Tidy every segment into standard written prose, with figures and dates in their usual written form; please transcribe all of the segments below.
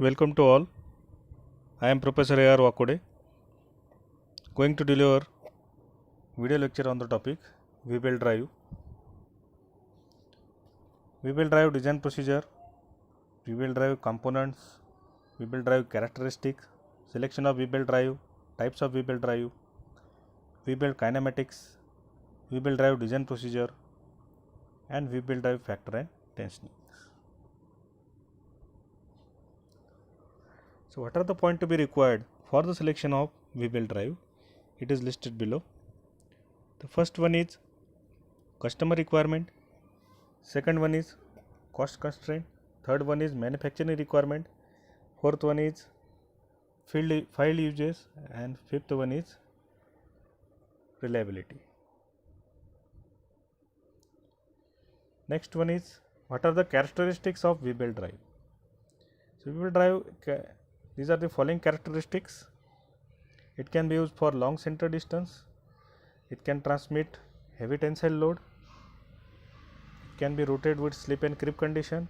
Welcome to all. I am Professor A.R. Wakode, going to deliver video lecture on the topic wheel drive. Wheel drive design procedure, wheel drive components, wheel drive characteristics, selection of wheel drive, types of wheel drive, wheel kinematics, wheel drive design procedure, and wheel drive factor and tensioning. So, what are the points to be required for the selection of wheel drive? It is listed below. The first one is customer requirement, second one is cost constraint, third one is manufacturing requirement, fourth one is file uses, and fifth one is reliability. Next one is what are the characteristics of wheel drive. So wheel drive, these are the following characteristics. It can be used for long center distance, it can transmit heavy tensile load, it can be routed with slip and creep condition,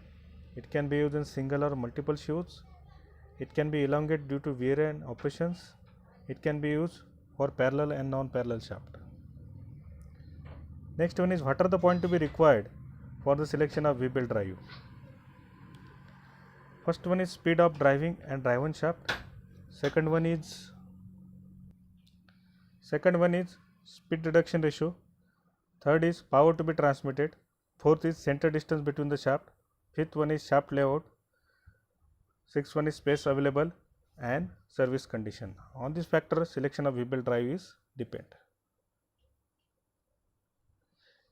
it can be used in single or multiple shoes, it can be elongated due to wear and operations, it can be used for parallel and non-parallel shaft. Next one is what are the points to be required for the selection of wheel drive. First one is speed of driving and driven shaft. Second one is speed reduction ratio. Third is power to be transmitted. Fourth is center distance between the shaft. Fifth one is shaft layout. Sixth one is space available and service condition. On this factor, selection of wheel drive is depend.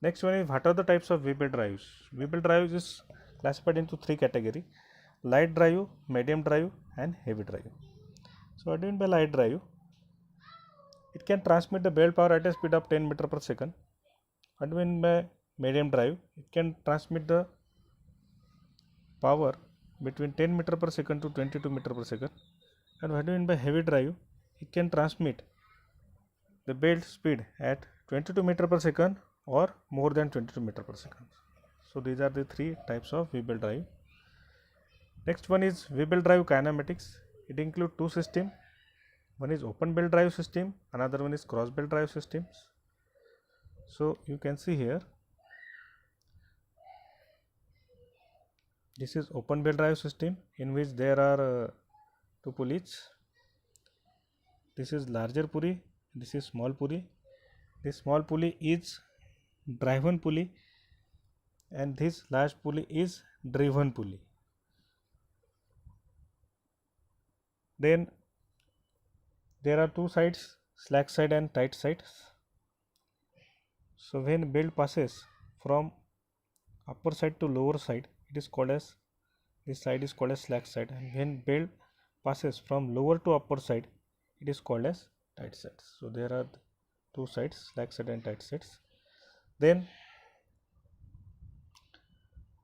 Next one is what are the types of wheel drives. Wheel drives is classified into three categories: light drive, medium drive, and heavy drive. So what do you mean by light drive? It can transmit the belt power at a speed of 10 meter per second. What do you mean by medium drive? It can transmit the power between 10 meter per second to 22 meter per second. And what do you mean by heavy drive? It can transmit the belt speed at 22 meter per second or more than 22 meter per second. So these are the three types of wheel drive. Next one is wheel drive kinematics. It includes two systems. One is open belt drive system, another one is cross belt drive systems. So you can see here, this is open belt drive system in which there are two pulleys. This is larger pulley, this is small pulley. This small pulley is driven pulley and this large pulley is driven pulley. Then there are two sides, slack side and tight sides. So when belt passes from upper side to lower side, it is called as, this side is called as slack side, and when belt passes from lower to upper side, it is called as tight sides. So there are two sides, slack side and tight sides. Then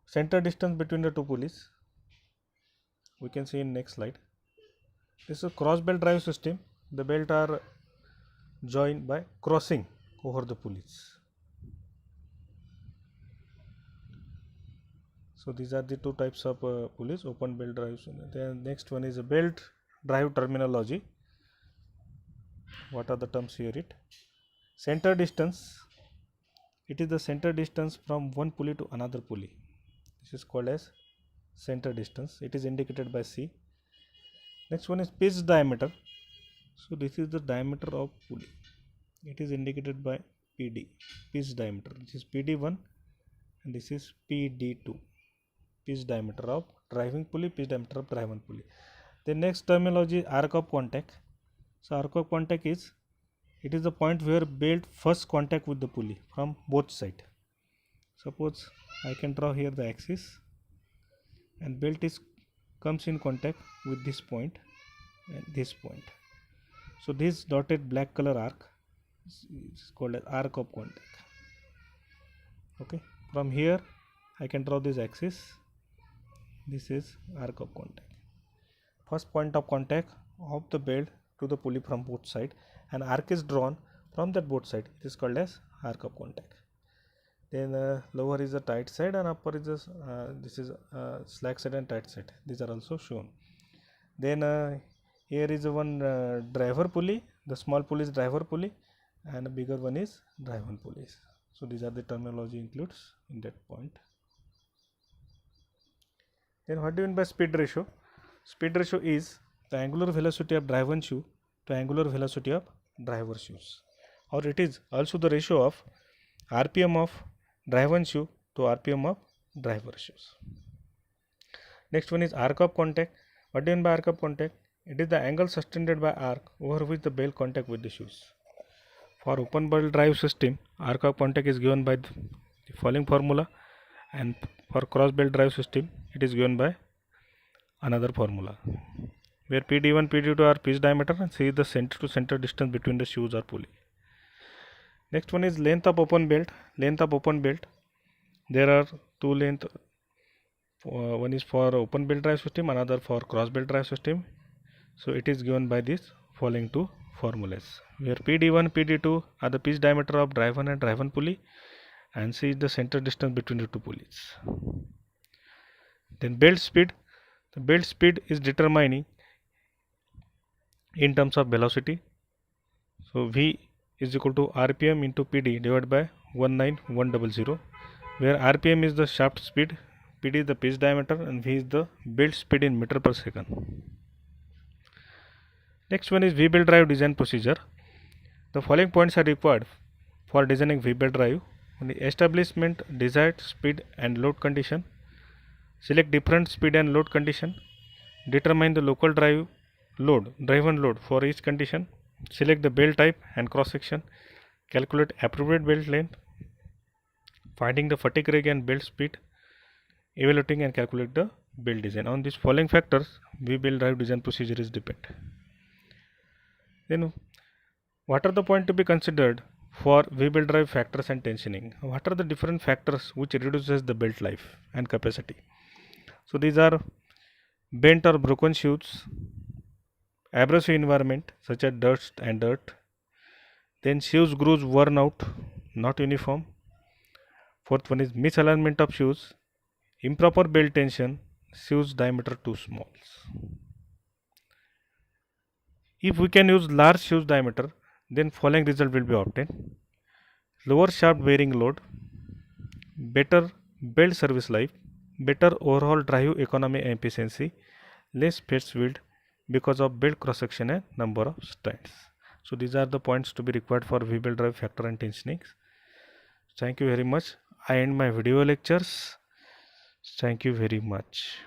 center distance between the two pulleys, we can see in next slide. This is a cross belt drive system. The belt are joined by crossing over the pulleys. So these are the two types of pulleys, open belt drives. Then next one is a belt drive terminology. What are the terms here? It center distance. It is the center distance from one pulley to another pulley. This is called as center distance. It is indicated by C. Next one is pitch diameter. So this is the diameter of pulley. It is indicated by PD, pitch diameter. This is PD1 and this is PD2. Pitch diameter of driving pulley, pitch diameter of driven pulley. The next terminology is arc of contact. So arc of contact is, it is the point where belt first contact with the pulley from both sides. Suppose I can draw here the axis and belt comes in contact with this point and this point. So this dotted black color arc is called as arc of contact. Okay, from here I can draw this axis. This is arc of contact. First point of contact of the belt to the pulley from both sides, and arc is drawn from that both side. It is called as arc of contact. Then lower is the tight side and upper is this is slack side and tight side. These are also shown. Then here is one driver pulley. The small pulley is driver pulley, and the bigger one is driven pulley. So these are the terminology includes in that point. Then what do you mean by speed ratio? Speed ratio is the angular velocity of driven shoe to angular velocity of driver shoes, or it is also the ratio of RPM of driven shoe to RPM of driver shoes. Next one is arc of contact. What do you mean by arc of contact? It is the angle sustained by arc over which the belt contact with the shoes. For open belt drive system, arc of contact is given by the following formula, and for cross belt drive system, it is given by another formula, where PD1, PD2 are pitch diameter and C is the center to center distance between the shoes or pulley. Next one is length of open belt. Length of open belt. There are two length. One is for open belt drive system, another for cross belt drive system. So it is given by this following two formulas, where PD1, PD2 are the pitch diameter of driven and driven pulley, and C is the center distance between the two pulleys. Then belt speed. The belt speed is determining in terms of velocity. So V is equal to RPM into PD divided by 19100, where RPM is the shaft speed, PD is the pitch diameter, and V is the belt speed in meter per second. Next one is V-belt drive design procedure. The following points are required for designing V-belt drive. The establishment desired speed and load condition. Select different speed and load condition. Determine the local driven load for each condition. Select the belt type and cross section. Calculate appropriate belt length. Finding the fatigue rate and belt speed. Evaluating and calculate the belt design. On these following factors, V-belt drive design procedure is depend. Then what are the points to be considered for V-belt drive factors and tensioning? What are the different factors which reduces the belt life and capacity? So these are bent or broken shoes, abrasive environment such as dust and dirt, then shoes grooves worn out, not uniform. Fourth one is misalignment of shoes, improper belt tension, shoes diameter too small. If we can use large shoes diameter, then following result will be obtained: lower shaft bearing load, better belt service life, better overall drive economy and efficiency, less face wield because of belt cross section and number of strands. So these are the points to be required for V-belt drive factor and tensioning. Thank you very much. I end my video lectures. Thank you very much.